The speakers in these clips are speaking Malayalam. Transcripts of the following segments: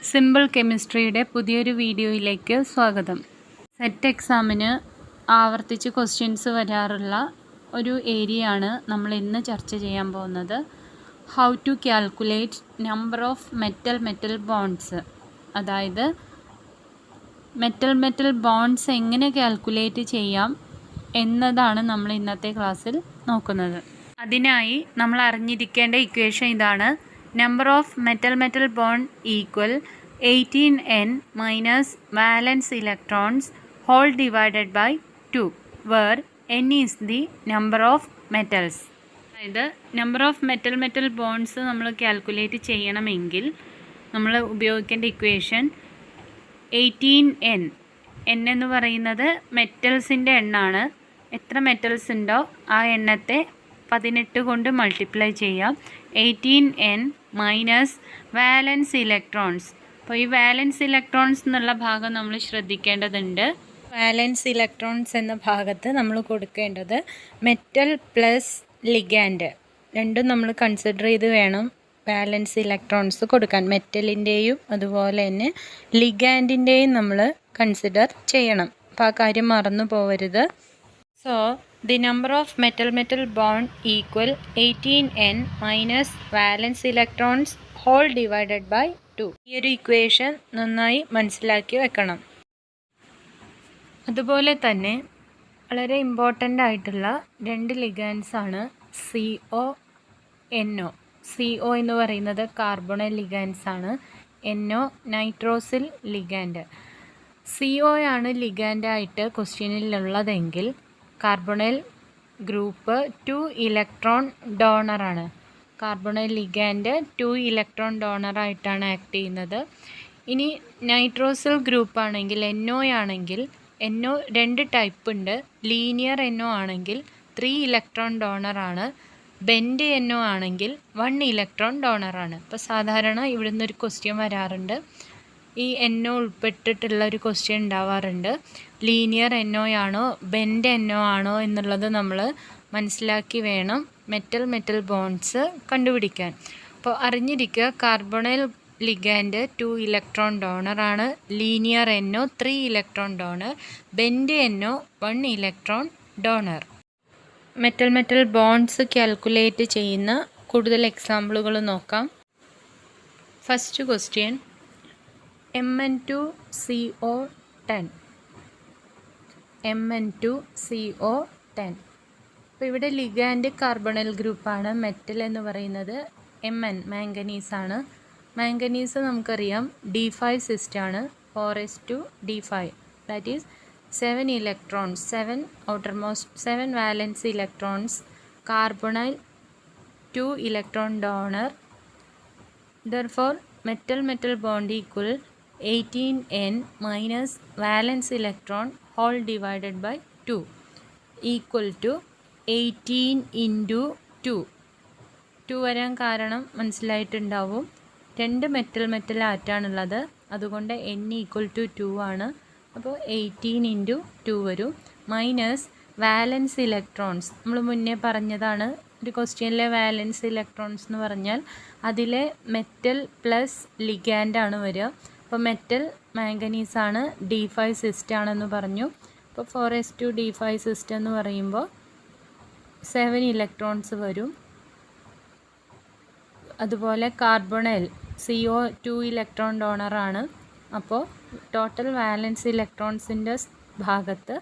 സിമ്പിൾ കെമിസ്ട്രിയുടെ പുതിയൊരു വീഡിയോയിലേക്ക് സ്വാഗതം. സെറ്റ് എക്സാമിന് ആവർത്തിച്ച് ക്വസ്റ്റ്യൻസ് വരാറുള്ള ഒരു ഏരിയയാണ് നമ്മൾ ഇന്ന് ചർച്ച ചെയ്യാൻ പോകുന്നത്. How to calculate number of metal bonds, അതായത് മെറ്റൽ ബോണ്ട്സ് എങ്ങനെ കാൽക്കുലേറ്റ് ചെയ്യാം എന്നതാണ് നമ്മൾ ഇന്നത്തെ ക്ലാസ്സിൽ നോക്കുന്നത്. അതിനായി നമ്മൾ അറിഞ്ഞിരിക്കേണ്ട ഇക്വേഷൻ ഇതാണ്. Number of metal bond equal 18n minus valence electrons whole divided by 2, where n is the number of metals. അതായത് നമ്പർ ഓഫ് മെറ്റൽ ബോണ്ട്സ് നമ്മൾ കാൽക്കുലേറ്റ് ചെയ്യണമെങ്കിൽ നമ്മൾ ഉപയോഗിക്കേണ്ട ഇക്വേഷൻ 18n. n എന്ന് പറയുന്നത് മെറ്റൽസിൻ്റെ എണ്ണമാണ്. എത്ര മെറ്റൽസ് ഉണ്ടോ ആ എണ്ണത്തെ 18 കൊണ്ട് മൾട്ടിപ്ലൈ ചെയ്യാം. 18n minus valence electrons. അപ്പോൾ ഈ വാലൻസ് ഇലക്ട്രോൺസ് എന്നുള്ള ഭാഗം നമ്മൾ ശ്രദ്ധിക്കേണ്ടതുണ്ട്. വാലൻസ് ഇലക്ട്രോൺസ് എന്ന ഭാഗത്ത് നമ്മൾ കൊടുക്കേണ്ടത് മെറ്റൽ പ്ലസ് ലിഗാൻഡ് രണ്ടും നമ്മൾ കൺസിഡർ ചെയ്ത് വേണം വാലൻസ് ഇലക്ട്രോൺസ് കൊടുക്കാൻ. മെറ്റലിൻ്റെയും അതുപോലെ തന്നെ ലിഗാൻഡിൻ്റെയും നമ്മൾ കൺസിഡർ ചെയ്യണം. അപ്പോൾ ആ കാര്യം മറന്നു പോകരുത്. So the number of metal bond equal 18n minus valence electrons whole divided by 2. ഈ ഒരു ഇക്വേഷൻ നന്നായി മനസ്സിലാക്കി വെക്കണം. അതുപോലെ തന്നെ വളരെ ഇമ്പോർട്ടൻ്റ് ആയിട്ടുള്ള രണ്ട് ലിഗാൻഡ്സ് ആണ് CO, NO. CO എന്ന് പറയുന്നത് കാർബണൽ ലിഗാൻഡ്സ് ആണ്. NO nitrosyl ligand. CO ആണ് ലിഗാൻഡായിട്ട് ക്വസ്റ്റ്യനിലുള്ളതെങ്കിൽ കാർബണൽ ഗ്രൂപ്പ് 2 ഇലക്ട്രോൺ ഡോണറാണ്. കാർബണൽ ലിഗാൻഡ് 2 ഇലക്ട്രോൺ ഡോണറായിട്ടാണ് ആക്ട് ചെയ്യുന്നത്. ഇനി നൈട്രോസിൽ ഗ്രൂപ്പ് ആണെങ്കിൽ NO ആണെങ്കിൽ NO രണ്ട് ടൈപ്പ് ഉണ്ട്. ലീനിയർ NO ആണെങ്കിൽ 3 ഇലക്ട്രോൺ ഡോണറാണ്. ബെൻഡ് NO ആണെങ്കിൽ 1 ഇലക്ട്രോൺ ഡോണറാണ്. അപ്പോൾ സാധാരണ ഇവിടുന്ന് ഒരു ക്വസ്റ്റ്യൻ വരാറുണ്ട്. ഈ NO ഉൾപ്പെട്ടിട്ടുള്ള ഒരു ക്വസ്റ്റ്യൻ ഉണ്ടാവാറുണ്ട്. ലീനിയർ NO ആണോ ബെൻഡ് NO ആണോ എന്നുള്ളത് നമ്മൾ മനസ്സിലാക്കി വേണം മെറ്റൽ ബോണ്ട്സ് കണ്ടുപിടിക്കാൻ. അപ്പോൾ അറിഞ്ഞിരിക്കുക, കാർബണൽ ലിഗാൻഡ് 2 ഇലക്ട്രോൺ ഡോണറാണ്. Linear NO 3 electron donor. Bend NO 1 electron donor. Metal bonds calculate ചെയ്യുന്ന കൂടുതൽ എക്സാമ്പിളുകൾ നോക്കാം. First question Mn2CO10. Mn2CO10. അപ്പോൾ ഇവിടെ ലിഗാൻഡ് കാർബണൽ ഗ്രൂപ്പാണ്. മെറ്റൽ എന്ന് പറയുന്നത് Mn മാംഗനീസ് ആണ്. മാംഗനീസ് നമുക്കറിയാം D5 സിസ്റ്റാണ്. 4s2D5, that is 7 electrons, 7 വാലൻസ് electrons. Carbonyl 2 electron donor. therefore metal bond equal 18n minus valence electron whole divided by 2 equal to 18 into 2. 2 വരാൻ കാരണം മനസ്സിലായിട്ടുണ്ടാവും. രണ്ട് മെറ്റൽ ആറ്റാണുള്ളത്, അതുകൊണ്ട് n ഈക്വൽ ടു 2 ആണ്. അപ്പോൾ 18 into 2 വരും. മൈനസ് വാലൻസ് ഇലക്ട്രോൺസ് നമ്മൾ മുന്നേ പറഞ്ഞതാണ്. ഒരു ക്വസ്റ്റ്യനിലെ വാലൻസ് ഇലക്ട്രോൺസ് എന്ന് പറഞ്ഞാൽ അതിലെ മെറ്റൽ പ്ലസ് ലിഗാൻഡാണ് വരിക. അപ്പോൾ മെറ്റൽ മാംഗനീസാണ്. D5 സിസ്റ്റാണെന്ന് പറഞ്ഞു. അപ്പോൾ 4s2D5 സിസ്റ്റം എന്ന് പറയുമ്പോൾ 7 ഇലക്ട്രോൺസ് വരും. അതുപോലെ കാർബണൽ CO 2 ഇലക്ട്രോൺ ഡോണറാണ്. അപ്പോൾ ടോട്ടൽ വാലൻസ് ഇലക്ട്രോൺസിൻ്റെ ഭാഗത്ത്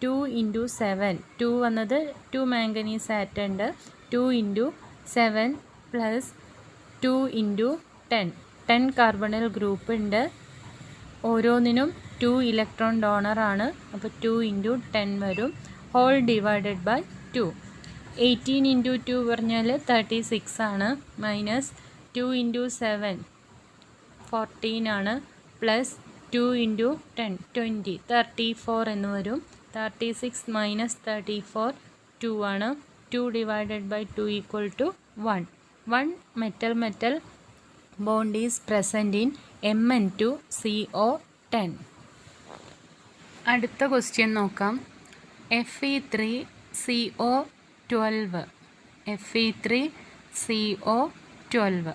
2 into 7. 2 വന്നത് 2 മാംഗനീസ് ആറ്റുണ്ട്. 2 into 7 plus 2 into 10. 10 carbonyl group ഉണ്ട്. ഓരോന്നിനും 2 ഇലക്ട്രോൺ ഡോണറാണ്. അപ്പോൾ 2 into 10 വരും. Whole divided by 2. 18 into 2 പറഞ്ഞാൽ 36 ആണ്. മൈനസ് 2 into 7 14 ആണ്. പ്ലസ് 2 into 10 20, 34 എന്ന് വരും. 36 minus 34 2 ആണ്. 2 divided by 2 equal to 1. 1 metal bond is present in Mn2CO10. അടുത്ത ക്വസ്റ്റ്യൻ നോക്കാം. Fe3CO12. Fe3CO12.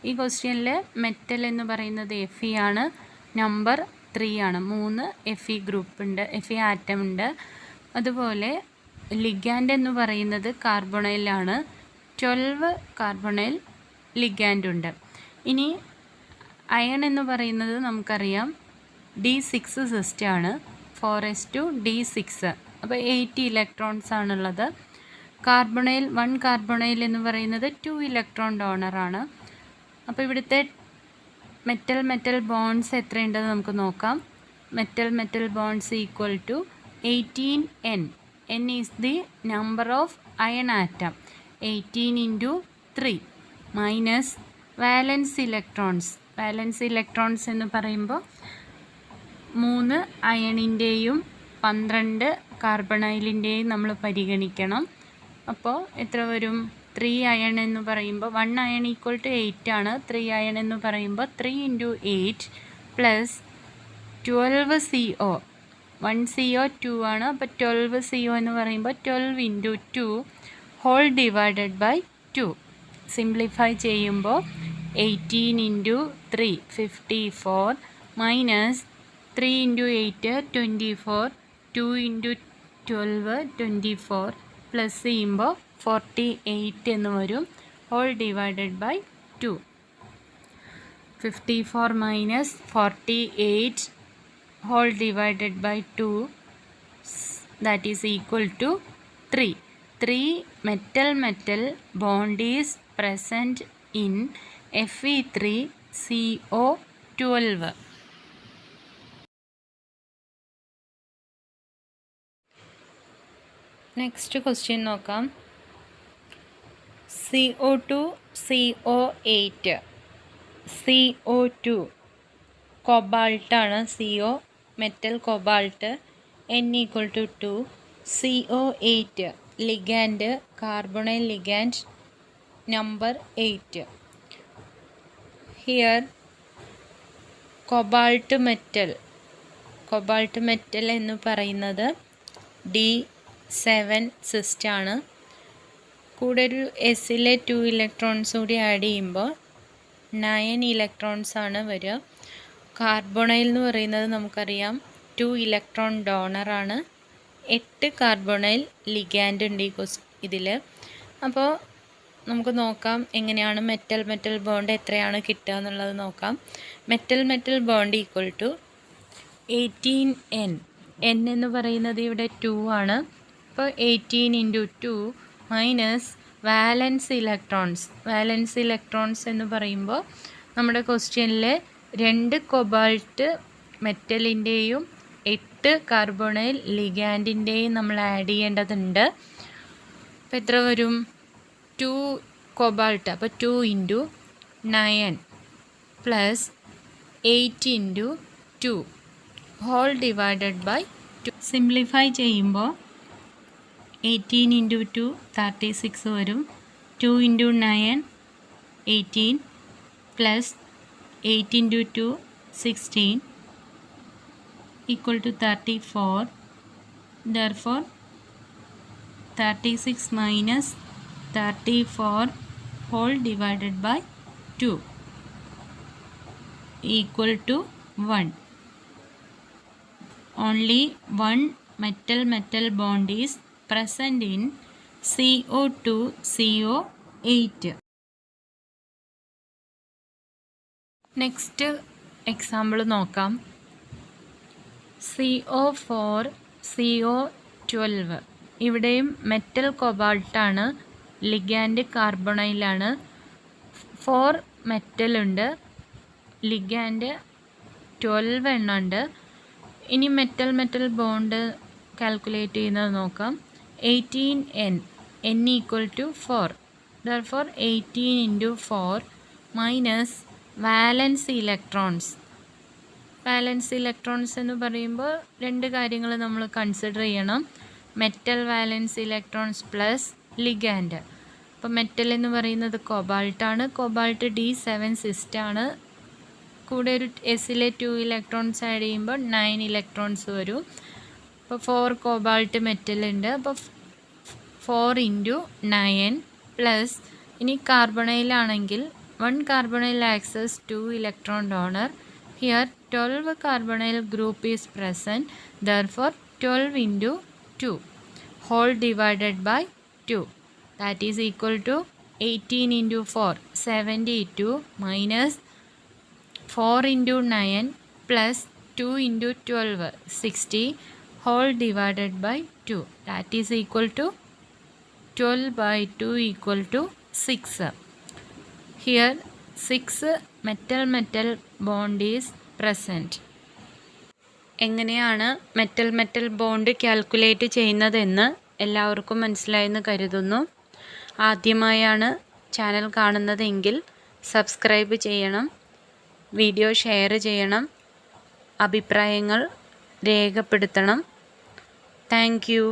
ഈ ക്വസ്റ്റ്യനിൽ മെറ്റൽ എന്ന് പറയുന്നത് Fe ആണ്, നമ്പർ 3 ആണ്. 3 Fe ഗ്രൂപ്പ് ഉണ്ട്, Fe ആറ്റം ഉണ്ട്. അതുപോലെ ലിഗാൻഡ് എന്ന് പറയുന്നത് കാർബണൈലാണ്, 12 കാർബണൈൽ ലിഗാൻഡ് ഉണ്ട്. ഇനി അയൺ എന്ന് പറയുന്നത് നമുക്കറിയാം D6 സിസ്റ്റമാണ്, 4s2D6. അപ്പോൾ 80 ഇലക്ട്രോൺസ് ആണുള്ളത്. കാർബണൈൽ 1 കാർബണൈൽ എന്ന് പറയുന്നത് 2 ഇലക്ട്രോൺ ഡോണറാണ്. അപ്പോൾ ഇവിടുത്തെ മെറ്റൽ മെറ്റൽ ബോൺഡ്സ് എത്രയുണ്ടെന്ന് നമുക്ക് നോക്കാം. Metal metal bonds equal to 18N. N is the number of iron atom. 18 × 3 minus valence electrons. Valence electrons എന്ന് പറയുമ്പോൾ 3 അയണിൻ്റെയും 12 കാർബണൈലിൻ്റെയും നമ്മൾ പരിഗണിക്കണം. അപ്പോൾ എത്ര വരും? 3 അയൺ എന്ന് പറയുമ്പോൾ 1 അയൺ ഈക്വൽ ടു 8 ആണ്. 3 അയൺ എന്ന് പറയുമ്പോൾ 3 × 8 പ്ലസ് 12 CO. 1 CO 2 ആണ്. അപ്പോൾ 12 CO എന്ന് പറയുമ്പോൾ 12 × 2 ഹോൾ ഡിവൈഡഡ് ബൈ 2. സിംപ്ലിഫൈ ചെയ്യുമ്പോൾ 18 × 3 54 മൈനസ് 3 × 8 24, 2 × 12 24 പ്ലസ് ചെയ്യുമ്പോൾ 48 എന്ന് വരും, whole divided by 2. 54 minus 48 whole divided by 2, that is equal to 3. 3 metal metal bond is present in Fe3CO12. Next question നോക്കാം. CO2 CO8. CO2 കൊബാൾട്ടാണ്, CO metal cobalt, N equal to 2. CO8 ligand carbonyl ligand, number 8. Here cobalt metal എന്ന് പറയുന്നത് D7 സിസ്റ്റാണ്. കൂടെ ഒരു എസിലെ 2 ഇലക്ട്രോൺസ് കൂടി ആഡ് ചെയ്യുമ്പോൾ 9 ഇലക്ട്രോൺസ് ആണ് വരിക. കാർബണൈൽ എന്ന് പറയുന്നത് നമുക്കറിയാം 2 ഇലക്ട്രോൺ ഡോണറാണ്. 8 കാർബണൈൽ ലിഗാൻഡ് ഉണ്ട് ഇതിൽ. അപ്പോൾ നമുക്ക് നോക്കാം എങ്ങനെയാണ് മെറ്റൽ മെറ്റൽ ബോണ്ട് എത്രയാണ് കിട്ടുക എന്നുള്ളത് നോക്കാം. Metal metal bond equal to 18N. N എന്ന് പറയുന്നത് ഇവിടെ 2 ആണ്. അപ്പോൾ 18 × 2 മൈനസ് വാലൻസ് ഇലക്ട്രോൺസ് എന്ന് പറയുമ്പോൾ നമ്മുടെ ക്വസ്റ്റ്യനിൽ 2 കൊബാൾട്ട് മെറ്റലിൻ്റെയും 8 കാർബണൈൽ ലിഗാൻഡിൻ്റെയും നമ്മൾ ആഡ് ചെയ്യേണ്ടതുണ്ട്. അപ്പോൾ എത്ര വരും? 2 കൊബാൾട്ട്, അപ്പോൾ 2 × 9 plus 8 × 2 whole divided by 2. Simplify ചെയ്യുമ്പോൾ 18 × 2 36 വരും. 2 × 9 18 plus 8 × 2 16 equal to 34. Therefore 36 minus 34 whole divided by 2 equal to 1. Only one metal bond is present in CO2 CO8. Next example നോക്കാം. CO4 CO12. ഇവിടെയും മെറ്റൽ കൊബാൾട്ടാണ്, ലിഗാൻഡ് കാർബണൈലാണ്. 4 മെറ്റൽ ഉണ്ട്, ലിഗാൻഡ് 12 എണ്ണം ഉണ്ട്. ഇനി മെറ്റൽ മെറ്റൽ ബോണ്ട് കാൽക്കുലേറ്റ് ചെയ്യുന്നത് നോക്കാം. 18N. N equal to 4. Therefore 18 × 4 minus valence electrons എന്ന് പറയുമ്പോൾ 2 കാര്യങ്ങൾ നമ്മൾ കൺസിഡർ ചെയ്യണം. Metal valence electrons plus ligand. അപ്പോൾ മെറ്റൽ എന്ന് പറയുന്നത് കൊബാൾട്ടാണ്. Cobalt D7 സിസ്റ്റാണ്. കൂടെ ഒരു എസിലെ 2 ഇലക്ട്രോൺസ് ആഡ് ചെയ്യുമ്പോൾ 9 ഇലക്ട്രോൺസ് വരും. അപ്പോൾ 4 കോബാൾട്ട് മെറ്റൽ ഉണ്ട്. അപ്പോൾ 4 × 9 പ്ലസ് ഇനി കാർബണൈലാണെങ്കിൽ 1 carbonyl acts as 2 electron donor. Here 12 carbonyl group is present. Therefore 12 into 2 whole divided by 2, that is equal to 18 into 4 72 minus 4 into 9 plus 2 into 12 60 whole divided by 2, that is equal to 12 by 2 equal to 6. Here 6 metal bond is present. എങ്ങനെയാണ് മെറ്റൽ ബോണ്ട് കാൽക്കുലേറ്റ് ചെയ്യുന്നതെന്ന് എല്ലാവർക്കും മനസ്സിലായെന്ന് കരുതുന്നു. ആദ്യമായാണ് ചാനൽ കാണുന്നതെങ്കിൽ സബ്സ്ക്രൈബ് ചെയ്യണം, വീഡിയോ ഷെയർ ചെയ്യണം, അഭിപ്രായങ്ങൾ രേഖപ്പെടുത്തണം. Thank you.